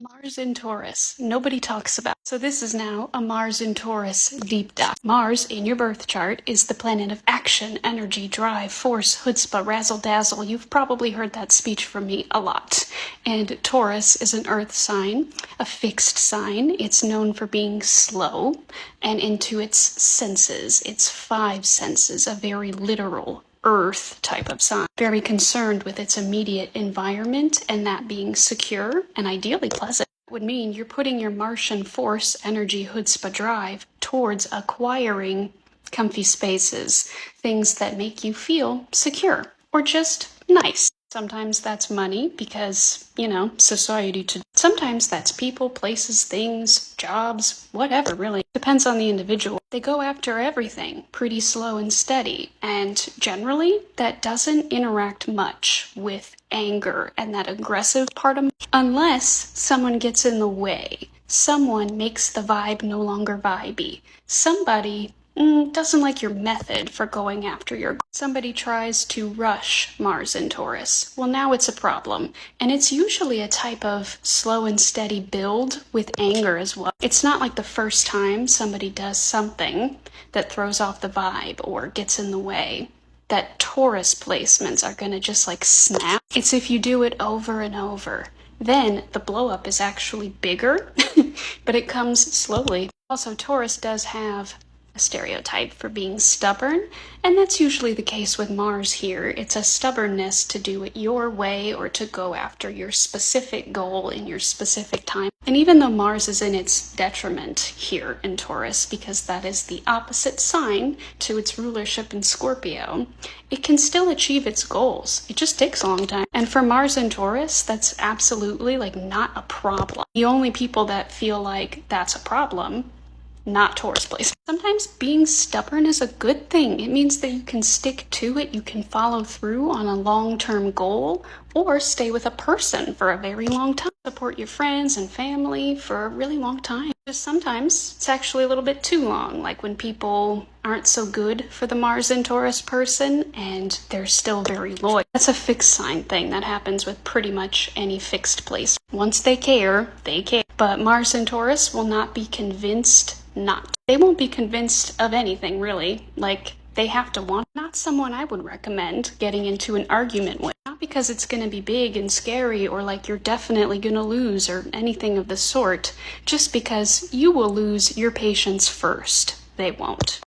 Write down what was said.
Mars in Taurus. Nobody talks about. So this is now a Mars in Taurus deep dive. Mars in your birth chart is the planet of action, energy, drive, force, chutzpah, razzle dazzle. You've probably heard that speech from me a lot. And Taurus is an earth sign, a fixed sign. It's known for being slow and into its senses, its five senses, a very literal earth type of sign, very concerned with its immediate environment and that being secure and ideally pleasant. It would mean you're putting your Martian force, energy, chutzpah, drive towards acquiring comfy spaces, things that make you feel secure or just nice. Sometimes that's money because, society to. Sometimes that's people, places, things, jobs, whatever, really. Depends on the individual. They go after everything pretty slow and steady, and generally that doesn't interact much with anger and that aggressive part of unless someone gets in the way. Someone makes the vibe no longer vibey. Somebody doesn't like your method for going after your goal. Somebody tries to rush Mars in Taurus. Well, now it's a problem. And it's usually a type of slow and steady build with anger as well. It's not like the first time somebody does something that throws off the vibe or gets in the way that Taurus placements are going to just like snap. It's if you do it over and over. Then the blow up is actually bigger, but it comes slowly. Also, Taurus does have a stereotype for being stubborn, and that's usually the case with Mars here. It's a stubbornness to do it your way or to go after your specific goal in your specific time. And even though Mars is in its detriment here in Taurus, because that is the opposite sign to its rulership in Scorpio, it can still achieve its goals. It just takes a long time. And for Mars in Taurus, that's absolutely not a problem. The only people that feel like that's a problem, not Taurus place. Sometimes being stubborn is a good thing. It means that you can stick to it, you can follow through on a long-term goal, or stay with a person for a very long time. Support your friends and family for a really long time. Just sometimes it's actually a little bit too long, like when people aren't so good for the Mars in Taurus person and they're still very loyal. That's a fixed sign thing that happens with pretty much any fixed place. Once they care, they care. But Mars in Taurus will not be convinced not. They won't be convinced of anything, really. They have to want. Not someone I would recommend getting into an argument with. Not because it's going to be big and scary or you're definitely going to lose or anything of the sort. Just because you will lose your patience first. They won't.